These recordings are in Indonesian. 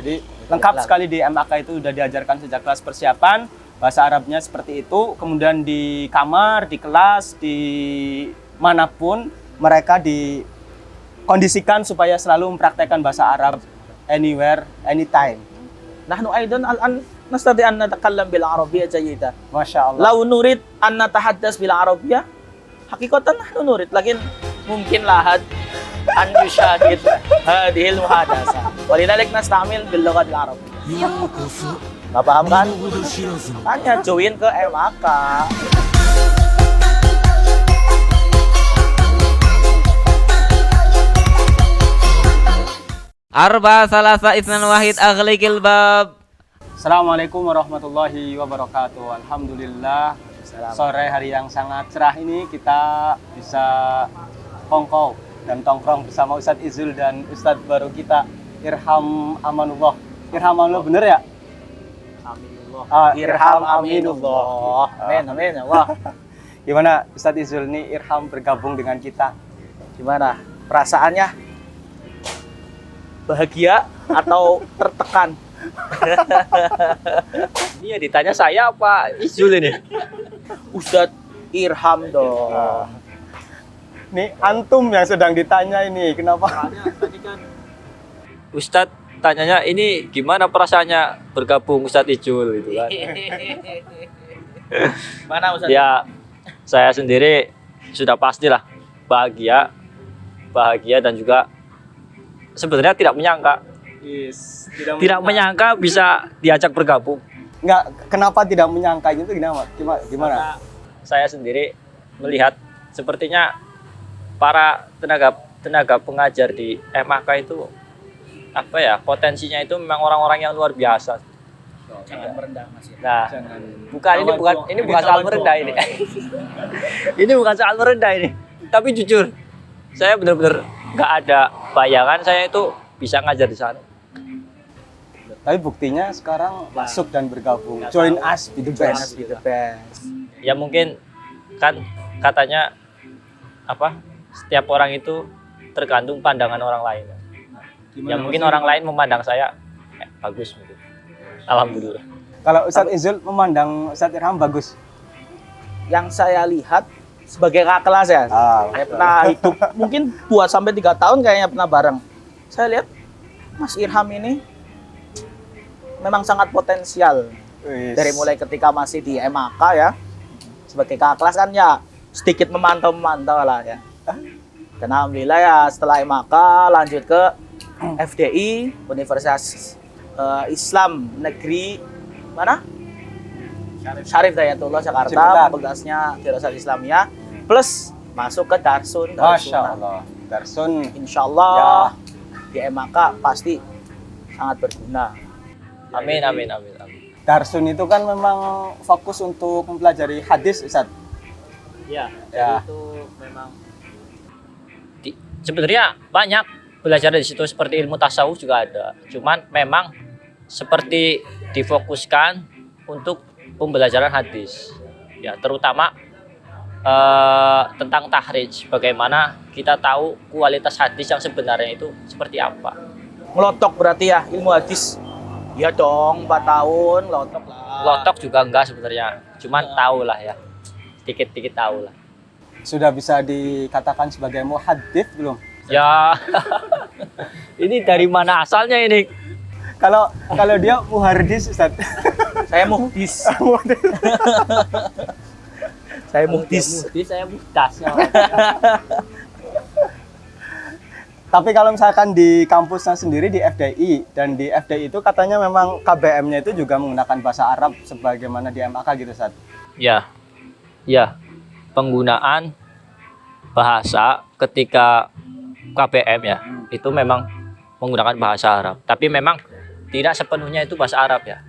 Jadi lengkap sekali di MAK itu udah diajarkan sejak kelas persiapan, bahasa Arabnya seperti itu. Kemudian di kamar, di kelas, di manapun mereka dikondisikan supaya selalu mempraktekkan bahasa Arab anywhere, anytime. نحن أيضا الآن نستطيع أن نتكلم بالعربية جيدة. Masya Allah. لو نريد أن نتحدث بالعربية حقيقة نحن نريد لكن ممكن لا أحد أن يشاهد هذه المحادثة ولذلك نستعمل باللغة العربية. Nggak paham kan? Tanya join ke MAK. Arba salasa isnan wahid aghliqil bab. Assalamualaikum warahmatullahi wabarakatuh. Alhamdulillah, sore hari yang sangat cerah ini kita bisa kongkow dan tongkrong bersama Ustadz Izul dan Ustadz baru kita Irham Amanullah. Irham Amanullah bener ya? Aminullah. Irham Aminullah. Amin, amin ya Allah. Gimana Ustadz Izul nih Irham bergabung dengan kita? Gimana perasaannya? Bahagia atau tertekan? Ini ya ditanya saya apa Izul ini? Ustadz Irham dong. Nih antum yang sedang ditanya ini, kenapa? Ustadz tanyanya ini gimana perasaannya bergabung Ustadz Izul gitu kan. Mana Ustadz? Ya saya sendiri sudah pastilah bahagia dan juga sebenarnya tidak menyangka tidak menyangka bisa diajak bergabung. Enggak, kenapa tidak menyangka itu gimana? Gimana? Karena saya sendiri melihat sepertinya para tenaga pengajar di MAK itu apa ya, potensinya itu memang orang-orang yang luar biasa. Jangan merendah Mas. Nah, ini bukan soal merendah ini. Ini bukan soal merendah ini. Tapi jujur, saya benar-benar nggak ada bayangan saya itu bisa ngajar di sana. Tapi buktinya sekarang masuk dan bergabung. Join us, be the best. Ya mungkin kan katanya apa? Setiap orang itu tergantung pandangan orang lain. Ya mungkin orang lain memandang saya bagus mungkin. Alhamdulillah. Kalau Ustadz Izul memandang Ustadz Irham bagus. Yang saya lihat sebagai kakak kelas ya, saya pernah hidup mungkin 2-3 tahun kayaknya pernah bareng. Saya lihat Mas Irham ini memang sangat potensial. Dari mulai ketika masih di MAK ya, sebagai kakak kelas kan ya sedikit memantau lah ya. Dan alhamdulillah ya setelah MAK lanjut ke FDI, Universitas Islam Negeri mana? Syarif Dayatullah Jakarta, pegasnya Dirasat Islamiyah, plus masuk ke Darsun. Masya Allah. Darsun. Insya Allah ya. Di MAK pasti sangat berguna. Amin. Darsun itu kan memang fokus untuk mempelajari hadis, Ustaz. Ya. Itu memang Sebenarnya banyak belajar di situ, seperti ilmu tasawuf juga ada. Cuman memang seperti difokuskan untuk pembelajaran hadis. Ya, terutama tentang tahrij, bagaimana kita tahu kualitas hadis yang sebenarnya itu seperti apa. ngelotok berarti ya ilmu hadis. Ya dong, 4 tahun lotok lah. Lotok juga enggak sebenarnya, cuman tahu lah ya, dikit-dikit tahu lah. Sudah bisa dikatakan sebagai muhaddits belum? Ya, ini dari mana asalnya ini? Kalau dia muhardis, Ustaz. Saya muhdis. Saya muhdis. Saya muhdas. Tapi kalau misalkan di kampusnya sendiri di FDI, dan di FDI itu katanya memang KBM-nya itu juga menggunakan bahasa Arab sebagaimana di MAK gitu, Ustaz. Ya, penggunaan bahasa ketika KBM ya, itu memang menggunakan bahasa Arab. Tapi memang tidak sepenuhnya itu bahasa Arab ya.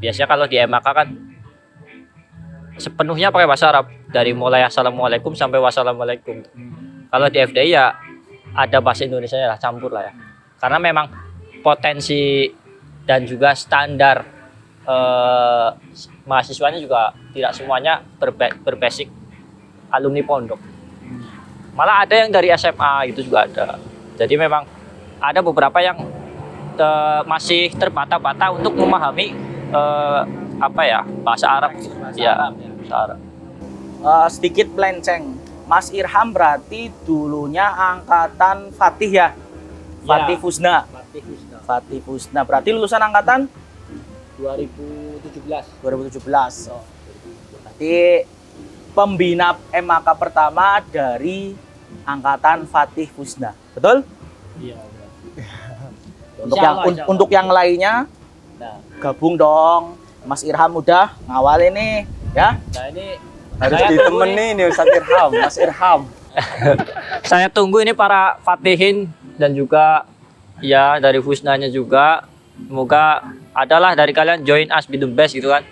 Biasanya kalau di MAK kan sepenuhnya pakai bahasa Arab, dari mulai assalamualaikum sampai wassalamualaikum. Kalau di FDI ya ada bahasa Indonesia lah, campur lah ya. Karena memang potensi dan juga standar mahasiswanya juga tidak semuanya berbasic alumni pondok. Malah ada yang dari SMA itu juga ada. Jadi memang ada beberapa yang masih terbata-bata untuk memahami bahasa Arab. Ya, bahasa Arab. Sedikit melenceng. Mas Irham berarti dulunya angkatan Fatih ya? Fatih Fusna. Fatih Fusna. Berarti lulusan angkatan 2017. Oh. Berarti pembina MAK pertama dari angkatan Fatih Fusna. Betul? Iya. Untuk yang lainnya gabung dong. Mas Irham udah ngawal ini ya. Nah, ini Harus ditemani nih Ustadz Irham, Mas Irham. saya tunggu ini para Fatihin dan juga ya dari Fusnanya juga. Semoga adalah dari kalian join us be the best gitu kan.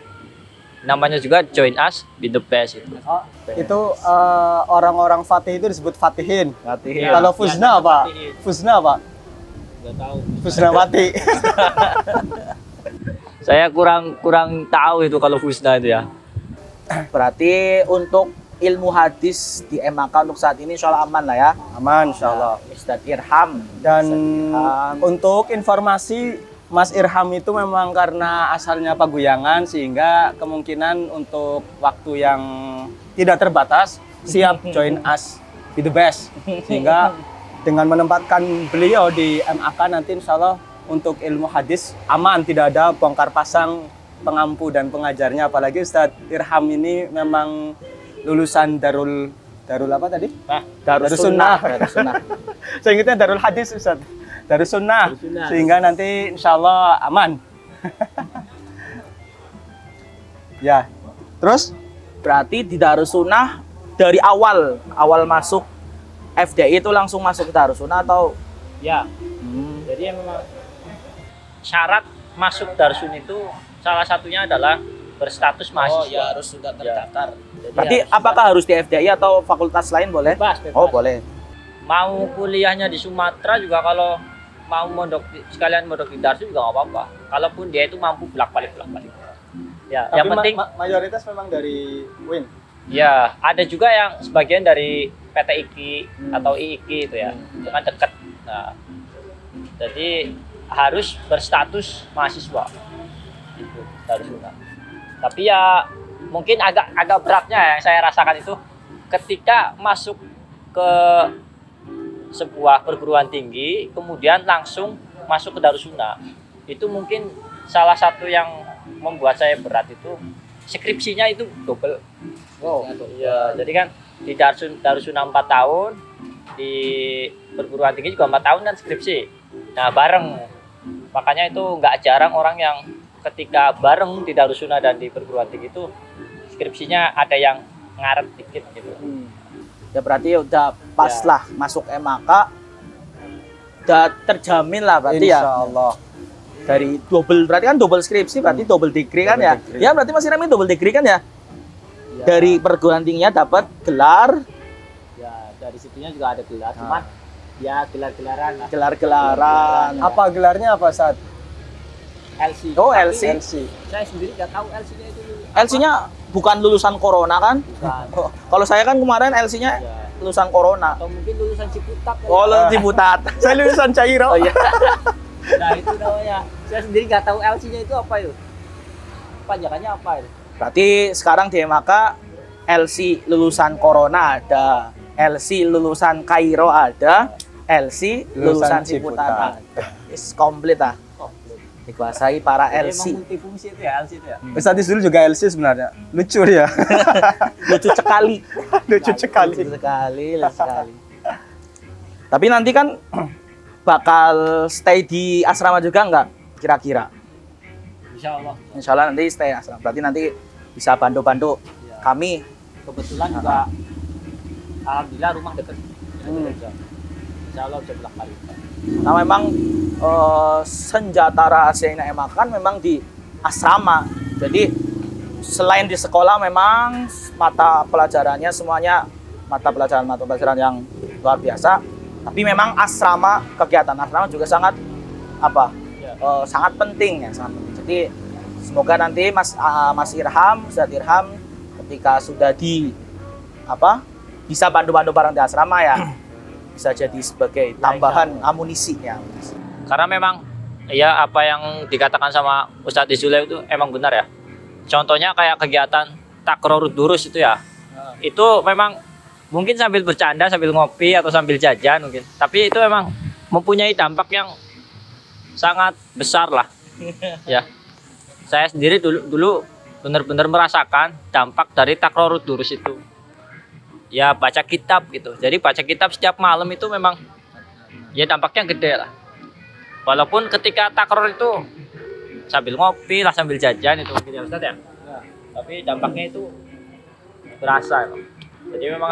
Namanya juga join us be the best itu. Itu orang-orang Fatih itu disebut Fatihin. Fatihin. Kalau Fusna apa? Fusna apa? Nggak tahu. Fusna Fatih. Saya kurang tahu itu kalau Fusna itu ya. Berarti untuk ilmu hadis di MAK untuk saat ini insya Allah aman lah ya. Aman insya Allah. Ustadz Irham. Dan Irham. untuk informasi, Mas Irham itu memang karena asalnya Paguyangan sehingga kemungkinan untuk waktu yang tidak terbatas siap join us be the best. Sehingga dengan menempatkan beliau di MAK nanti insya Allah untuk ilmu hadis aman, tidak ada bongkar pasang pengampu dan pengajarnya. Apalagi Ustadz Irham ini memang lulusan Darul apa tadi? Darus Sunnah. Saya ingatnya Darul Hadis Ustadz. Darus Sunnah. Sehingga nanti insya Allah aman. Ya. Terus? Berarti di Darus Sunnah dari awal masuk FDI itu langsung masuk ke Darus Sunnah atau? Ya. Jadi memang syarat masuk Darsun itu salah satunya adalah berstatus mahasiswa. Oh ya, harus sudah terdaftar. Ya. Berarti apakah harus di FDI atau fakultas lain boleh? Bebas. Oh boleh. Mau kuliahnya di Sumatera juga, kalau mau sekalian mondok di Darsun juga nggak apa-apa. Kalaupun dia itu mampu bolak-balik. Ya, Tapi yang penting mayoritas memang dari UIN. ya ada juga yang sebagian dari PT IKI atau IIKI itu ya, itu kan dekat. Nah, jadi harus berstatus mahasiswa itu dari Sunnah. Tapi ya mungkin agak beratnya yang saya rasakan itu ketika masuk ke sebuah perguruan tinggi kemudian langsung masuk ke Darus Sunnah. Itu mungkin salah satu yang membuat saya berat itu skripsinya itu double. Oh iya, jadi kan di Darus Sunnah 4 tahun, di perguruan tinggi juga 4 tahun kan skripsi. Nah bareng, makanya itu nggak jarang orang yang ketika bareng di Darus Sunnah dan di perguruan tinggi itu skripsinya ada yang ngaret dikit gitu. Ya berarti udah pas lah masuk MAK, udah terjamin lah berarti ya. Insya Allah. Dari double, berarti kan double skripsi, berarti double degree kan ya. Degree. Ya berarti Mas Irham ini double degree kan ya. Dari perguruan tingginya dapat gelar. Ya dari situnya juga ada gelar, cuman ya gelar-gelaran lah. Gelar-gelaran. Apa gelarnya apa saat? LC. Oh Tapi LC. saya sendiri nggak tahu LC-nya itu. LC-nya bukan lulusan Corona kan? Bukan. Oh, kalau saya kan kemarin LC-nya Ya. lulusan Corona. Atau mungkin lulusan Ciputat. Oh lulusan Ciputat. Saya lulusan Cairo. Oh iya. Nah itu namanya. Saya sendiri nggak tahu LC-nya itu apa itu. Panjangannya apa itu? Berarti sekarang di MAK LC lulusan Corona ada, LC lulusan Kairo ada, LC lulusan Ciputat ada. Is komplit ah. Dikuasai para Jadi LC. emang multifungsi itu ya LC itu ya. Ustadz dulu juga LC sebenarnya. Lucu dia. Lucu sekali. Lucu sekali. Lucu sekali. Tapi nanti kan bakal stay di asrama juga nggak kira-kira? Insya Allah. Insya Allah nanti stay asrama. Berarti nanti bisa bantu-bantu Ya. kami. Kebetulan juga alhamdulillah rumah dekat. Insya Allah bisa bolak-balik. Nah memang senjata rahasianya MAK kan memang di asrama. Jadi selain di sekolah memang mata pelajarannya semuanya mata pelajaran yang luar biasa. Tapi memang asrama, kegiatan asrama juga sangat sangat penting ya, sangat penting. Jadi semoga nanti Mas Irham, Ustadz Irham ketika sudah bisa bantu-bantu bareng di asrama ya bisa jadi sebagai tambahan amunisi ya. Karena memang ya apa yang dikatakan sama Ustadz Izule itu emang benar ya. Contohnya kayak kegiatan takrorud durus itu ya. Itu memang mungkin sambil bercanda, sambil ngopi atau sambil jajan mungkin. Tapi itu memang mempunyai dampak yang sangat besar lah. Ya. Saya sendiri dulu benar-benar merasakan dampak dari takrorud durus itu. Ya baca kitab gitu. Jadi baca kitab setiap malam itu memang ya dampaknya gede lah. Walaupun ketika takror itu sambil ngopi lah, sambil jajan itu mungkin ya Ustaz ya. Tapi dampaknya itu berasa emang. Jadi memang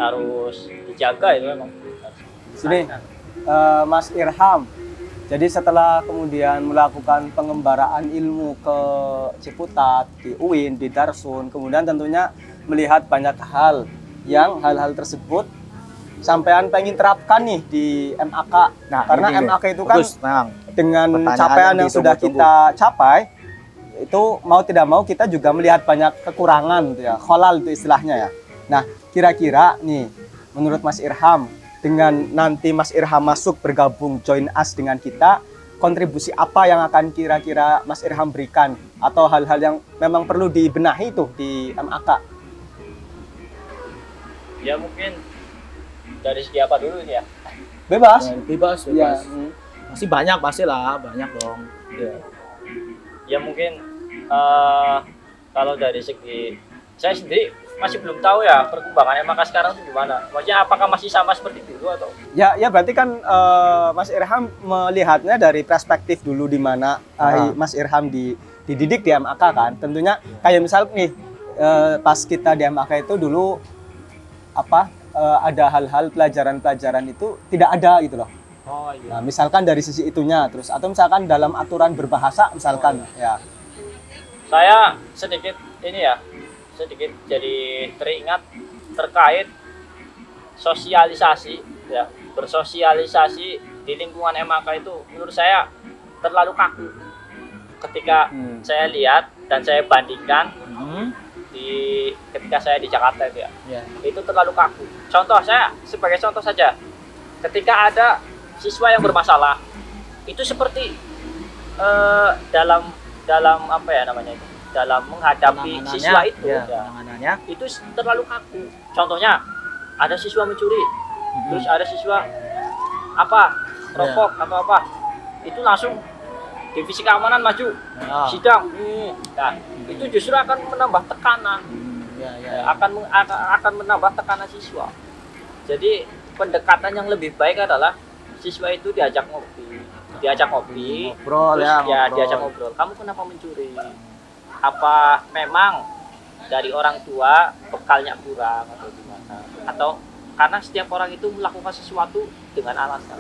harus dijaga itu memang. Sini, Mas Irham. Jadi setelah kemudian melakukan pengembaraan ilmu ke Ciputat, di UIN, di Darsun, kemudian tentunya melihat banyak hal yang hal-hal tersebut sampean pengen terapkan nih di MAK. Nah, karena ini MAK itu kan bagus, Bang. dengan Pertanyaan capaian yang yang sudah ditunggu-tunggu. kita capai, itu mau tidak mau kita juga melihat banyak kekurangan gitu ya, kholal itu istilahnya ya. Nah, kira-kira nih menurut Mas Irham, dengan nanti Mas Irham masuk bergabung join us dengan kita, kontribusi apa yang akan kira-kira Mas Irham berikan atau hal-hal yang memang perlu dibenahi tuh di MAK? Ya mungkin dari segi apa dulu ini ya? Bebas. Bebas. Ya. Masih banyak pasti lah, banyak dong. Ya mungkin kalau dari segi saya sendiri masih belum tahu ya perkembangannya maka sekarang itu gimana. Maksudnya apakah masih sama seperti dulu atau? Ya berarti kan Mas Irham melihatnya dari perspektif dulu di mana Mas Irham dididik di MAK kan. Tentunya kayak misal nih pas kita di MAK itu dulu ada hal-hal pelajaran-pelajaran itu tidak ada gitu loh. Oh iya. Nah, misalkan dari sisi itunya terus atau misalkan dalam aturan berbahasa misalkan ya. Saya sedikit jadi teringat terkait sosialisasi ya, bersosialisasi di lingkungan MAK itu menurut saya terlalu kaku. Ketika saya lihat dan saya bandingkan ketika saya di Jakarta itu ya. Itu terlalu kaku. Contoh saya sebagai contoh saja. Ketika ada siswa yang bermasalah, itu seperti dalam apa ya namanya itu? Dalam menghadapi siswa itu itu terlalu kaku. Contohnya ada siswa mencuri, terus ada siswa rokok atau apa, itu langsung divisi keamanan maju sidang. Nah, itu justru akan menambah tekanan, akan menambah tekanan siswa. Jadi pendekatan yang lebih baik adalah siswa itu diajak ngobrol, ngobrol. diajak ngobrol. Kamu kenapa mencuri? Apa memang dari orang tua bekalnya kurang atau gimana? Atau karena setiap orang itu melakukan sesuatu dengan alasan.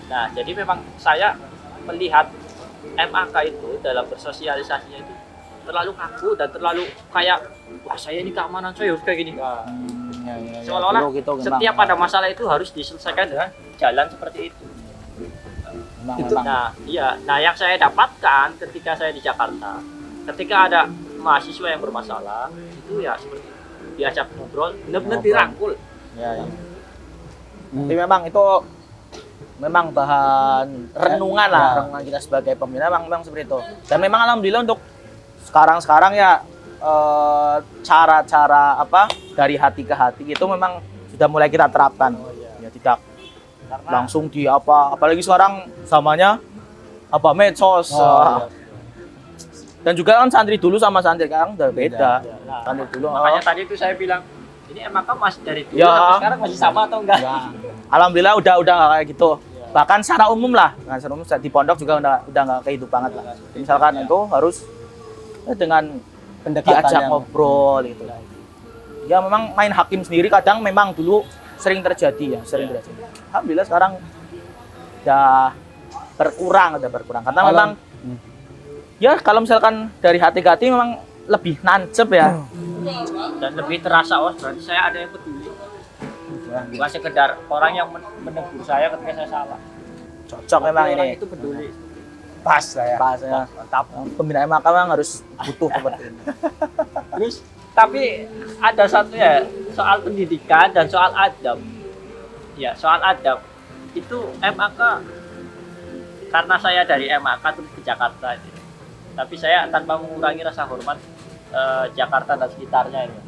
Nah, jadi memang saya melihat MAK itu dalam bersosialisasinya itu terlalu kaku dan terlalu kayak wah saya ini keamanan saya harus kayak gini. Seolah-olah setiap ada masalah itu harus diselesaikan dengan jalan seperti itu. Nah yang saya dapatkan ketika saya di Jakarta, ketika ada mahasiswa yang bermasalah itu ya seperti diajak ngobrol, benar-benar dirangkul. Tapi memang itu memang bahan renungan lah, renungan kita sebagai pembina memang seperti itu. Dan memang alhamdulillah untuk sekarang ya cara-cara dari hati ke hati itu memang sudah mulai kita terapkan. Ya tidak langsung apalagi sekarang zamannya medsos. Dan juga kan santri dulu sama santri sekarang udah beda. Santri dulu. Makanya tadi itu saya bilang ini MAK masih dari dulu sampai sekarang masih sama atau enggak? Alhamdulillah udah kayak gitu. Bahkan secara umum di pondok juga udah nggak kayak itu banget lah. Misalkan itu harus dengan diajak ngobrol gitu. Ya memang main hakim sendiri kadang memang dulu sering terjadi. Alhamdulillah sekarang udah berkurang karena memang ya kalau misalkan dari hati ke hati memang lebih nancep ya. Dan lebih terasa berarti saya ada yang peduli. Bukan sekedar orang yang menegur saya ketika saya salah. Cocok memang ini. Orang itu peduli. Pas ya. Mantap. Pembinaan MAK memang harus butuh seperti ini. Terus tapi ada satu ya soal pendidikan dan soal adab. Ya soal adab itu MAK karena saya dari MAK terus ke Jakarta itu. Tapi saya tanpa mengurangi rasa hormat Jakarta dan sekitarnya ini.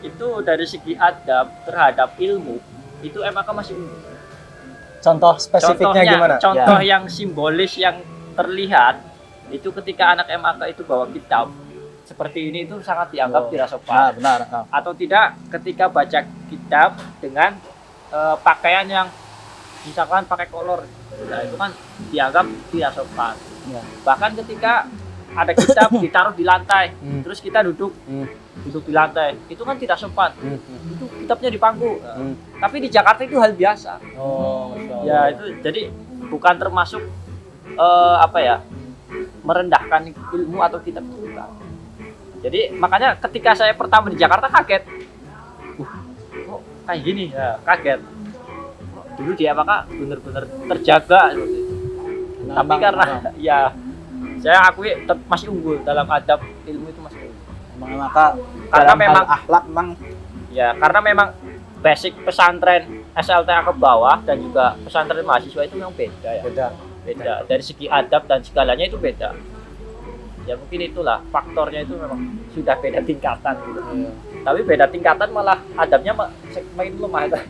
Itu dari segi adab terhadap ilmu itu MAK masih unggul. Contoh spesifiknya gimana? Contoh yang simbolis yang terlihat itu ketika anak MAK itu bawa kitab seperti ini itu sangat dianggap tidak sopan. Benar. Atau tidak ketika baca kitab dengan pakaian yang misalkan pakai kolor, nah itu kan dianggap tidak sopan. Ya. Bahkan ketika ada kitab ditaruh di lantai, terus kita duduk di lantai, itu kan tidak sopan. Itu kitabnya di pangku. Tapi di Jakarta itu hal biasa. Oh, Ya itu jadi bukan termasuk merendahkan ilmu atau kitab itu bukan. Jadi makanya ketika saya pertama di Jakarta kaget. Kok kayak gini ya, kaget. Dulu dia apakah benar-benar terjaga gitu. Tapi karena ya saya akui tetap masih unggul dalam adab ilmu itu masih unggul. Maka Karena memang akhlak memang ya karena memang basic pesantren SLTA ke bawah dan juga pesantren mahasiswa itu memang beda ya. Beda dari segi adab dan segalanya itu beda. Ya mungkin itulah faktornya itu memang sudah beda tingkatan gitu. Tapi beda tingkatan malah adabnya makin lemah.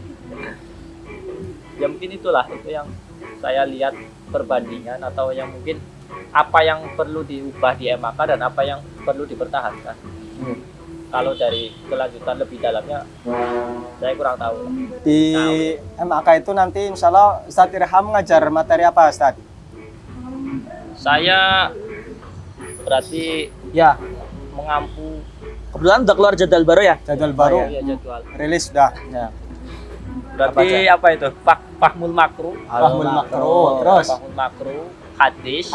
Ya mungkin itulah itu yang saya lihat perbandingan atau yang mungkin apa yang perlu diubah di MAK dan apa yang perlu dipertahankan. Kalau dari kelanjutan lebih dalamnya saya kurang tahu. Di MAK itu nanti insya Allah Ustadz Irham ngajar materi apa Ustadz? Saya berarti ya mengampu kebetulan udah keluar jadwal baru ya. Jadwal baru ya jadwal. rilis dah. Ya. Berarti apa itu? Fahmul makruh. Fahmul makruh. Terus Fahmul makruh, hadis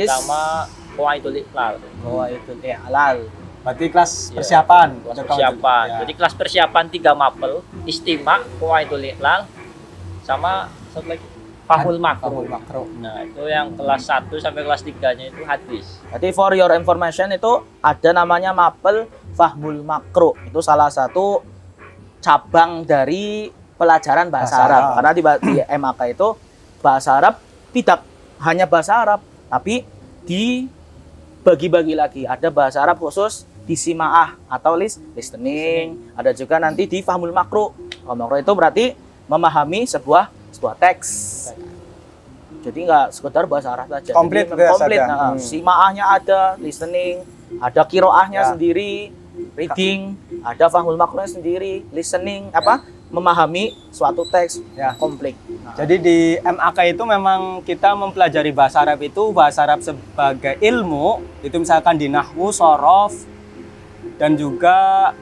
sama qawaidul iqlal. Qawaidul iqlal. Berarti kelas persiapan. Kelas persiapan. Ya. Jadi kelas persiapan 3 mapel, istima, qawaidul iqlal sama satu lagi fahmul makruh. Nah, itu yang kelas 1 sampai kelas 3-nya itu hadis. Jadi for your information itu ada namanya mapel Fahmul Makruh. Itu salah satu cabang dari pelajaran bahasa Arab. Karena di MAK itu bahasa Arab tidak hanya bahasa Arab, tapi dibagi-bagi lagi. Ada bahasa Arab khusus di simaah atau listening. Ada juga nanti di Fahmul Makruh. Makruh itu berarti memahami sebuah teks. Jadi nggak sekedar bahasa Arab saja. Komplit. Nah, simaahnya ada, listening, ada kiroahnya sendiri, reading, ada fahmul makruhnya sendiri, listening, memahami suatu teks komplit. Nah. Jadi di MAK itu memang kita mempelajari bahasa Arab itu bahasa Arab sebagai ilmu, itu misalkan di nahwu, shorof, dan juga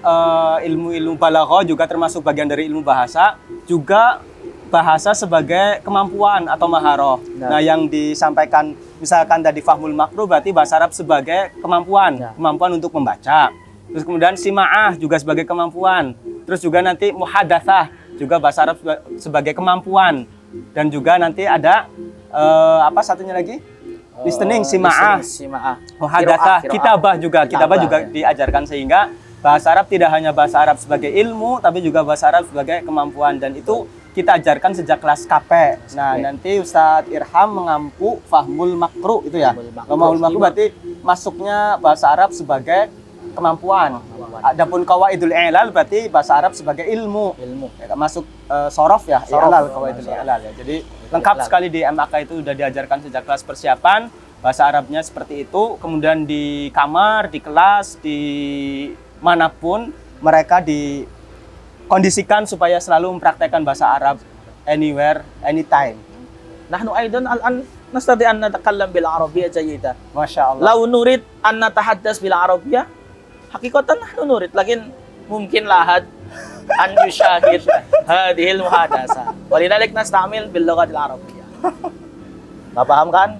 ilmu-ilmu balaghah juga termasuk bagian dari ilmu bahasa, juga bahasa sebagai kemampuan atau maharoh. Nah, yang disampaikan misalkan tadi fahmul makruh berarti bahasa Arab sebagai kemampuan, kemampuan untuk membaca. Terus kemudian simaah juga sebagai kemampuan. Terus juga nanti muhadatsah juga bahasa Arab sebagai kemampuan. Dan juga nanti ada satunya lagi? Listening, simaah, muhadatsah, kitabah juga diajarkan sehingga bahasa Arab tidak hanya bahasa Arab sebagai ilmu tapi juga bahasa Arab sebagai kemampuan dan itu kita ajarkan sejak kelas KP. Nah, nanti Ustadz Irham mengampu fahmul makruh itu ya. Fahmul makruh berarti masuknya bahasa Arab sebagai kemampuan. Adapun qawaidul i'lal berarti bahasa Arab sebagai ilmu. Ya, masuk shorof ya, i'lal qawaidul i'lal ya. Jadi lengkap sekali di MAK itu sudah diajarkan sejak kelas persiapan. Bahasa Arabnya seperti itu. Kemudian di kamar, di kelas, di manapun mereka kondisikan supaya selalu mempraktekkan bahasa Arab anywhere, anytime. Nahnu aidan al-an nastati an natakallam bil arabiyyah jayyida. Masyaallah. Law nurid an natahaddas bil arabiyyah, hakikatan nahnu nurid, lakin mungkin lahad an yushahid hadhil muhadasa. Walidalik nastamil bil lughatil arabiyyah. Enggak paham kan?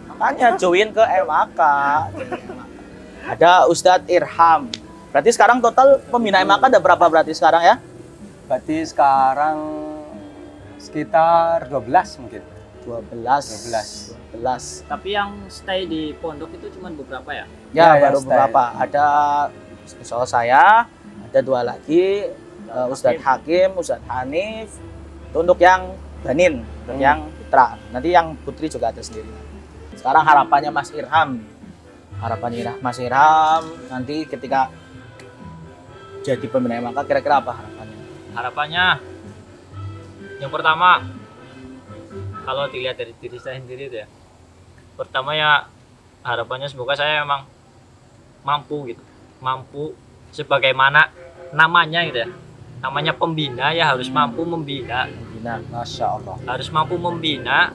Makanya join ke MAK. Ada Ustadz Irham. Berarti sekarang total pembina MAK ada berapa berarti sekarang ya? Berarti sekarang sekitar 12 mungkin. 12. Tapi yang stay di pondok itu cuma beberapa ya? Ya, baru beberapa. Ada soal saya, ada 2 lagi, Ustadz Hakim, Ustadz Hanif. Itu untuk yang Banin, untuk yang putra. Nanti yang putri juga ada sendiri. Sekarang harapannya Mas Irham. Mas Irham nanti ketika jadi pembina MAK kira-kira apa harapannya? Harapannya yang pertama, kalau dilihat dari diri saya sendiri itu ya, pertama ya harapannya semoga saya memang mampu gitu, mampu sebagaimana namanya gitu ya, namanya pembina ya harus mampu membina, Masya Allah. harus mampu membina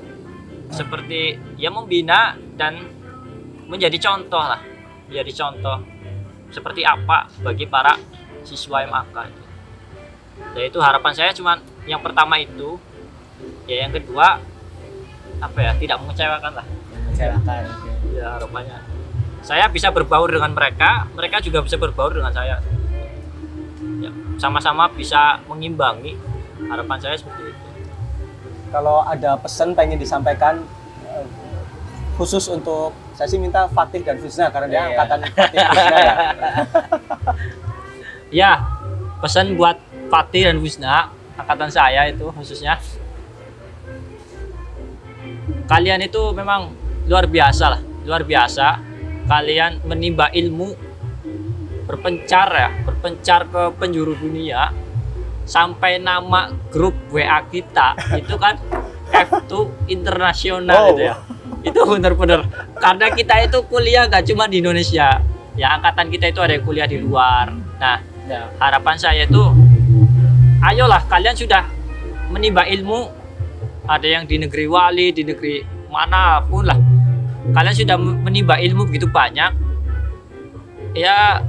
seperti ya membina dan menjadi contoh lah, menjadi contoh seperti apa bagi para siswa MAK itu. Ya itu harapan saya cuman yang pertama itu, ya yang kedua apa ya, tidak mengecewakan lah. Mengecewakan. Ya harapannya saya bisa berbaur dengan mereka, mereka juga bisa berbaur dengan saya. Ya, sama-sama bisa mengimbangi. Harapan saya seperti itu. Kalau ada pesan pengen disampaikan khusus untuk, saya sih minta Fatih dan Husna karena dia angkatan Fatih Husna ya. Ya, pesan buat Fatih dan Husna, angkatan saya itu khususnya. Kalian itu memang luar biasa lah, luar biasa. Kalian menimba ilmu, berpencar ke penjuru dunia, sampai nama grup WA kita itu kan F2 Internasional gitu ya. Itu benar-benar karena kita itu kuliah gak cuma di Indonesia. Ya angkatan kita itu ada yang kuliah di luar. Nah, harapan saya itu ayolah kalian sudah menimba ilmu, ada yang di negeri Wali, di negeri manapun lah. Kalian sudah menimba ilmu begitu banyak. Ya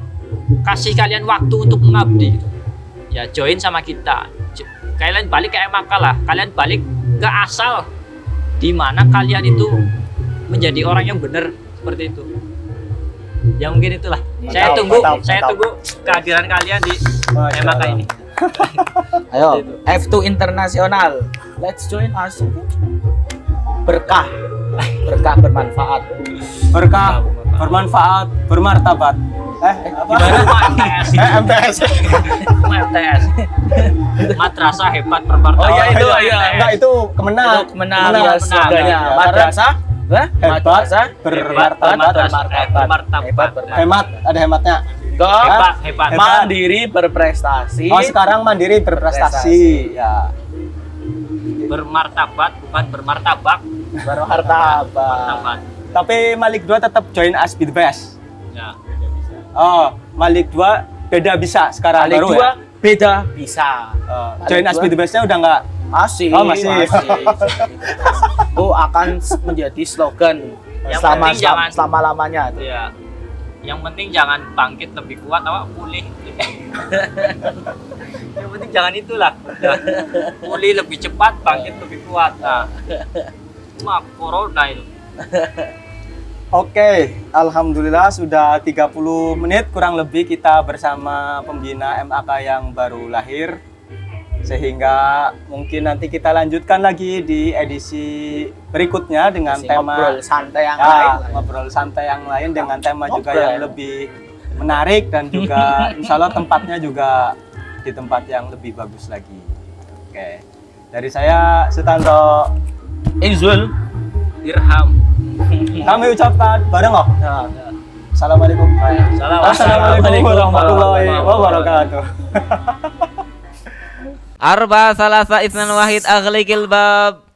kasih kalian waktu untuk mengabdi gitu. Ya join sama kita. Kalian balik ke MAK lah. Kalian balik ke asal di mana kalian itu menjadi orang yang benar seperti itu. Ya mungkin itulah. Saya tunggu kehadiran kalian di MAK ini. Ayo, F2 Internasional. Let's join us. Berkah bermanfaat. Berkah, bermanfaat, bermartabat. Apa? MTS. MTS. Madrasah hebat bermartabat. Oh iya itu, enggak itu kemenang. Madrasah hebat, bermartabat. Hemat, ada hematnya. Hebat. Mandiri berprestasi. Oh sekarang mandiri berprestasi. Ya. Bermartabat bukan bermartabak. Bermartabat. Tapi Malik 2 tetap join us be the best. Ya. Oh, Malik 2 beda bisa sekarang Malik baru 2 ya. beda bisa. Join us be the bestnya udah nggak? Masih. Oh, masih. Itu akan menjadi slogan Yang penting jangan selama-lamanya. Iya. Yang penting jangan bangkit lebih kuat, pulih. Yang penting jangan itulah. Ya. Pulih lebih cepat, bangkit lebih kuat. Nah. Cuma corona itu. Oke, alhamdulillah sudah 30 menit kurang lebih kita bersama pembina MAK yang baru lahir. Sehingga mungkin nanti kita lanjutkan lagi di edisi berikutnya dengan tema ngobrol santai yang lain. Ngobrol santai yang lain dengan tema juga yang lebih menarik dan juga insya Allah tempatnya juga di tempat yang lebih bagus lagi. Oke, dari saya Sutanto, Izul, Irham. kami ucapkan bareng loh. Assalamualaikum. Assalamualaikum warahmatullahi wabarakatuh. Arba salasa isnan wahid aghliqil bab.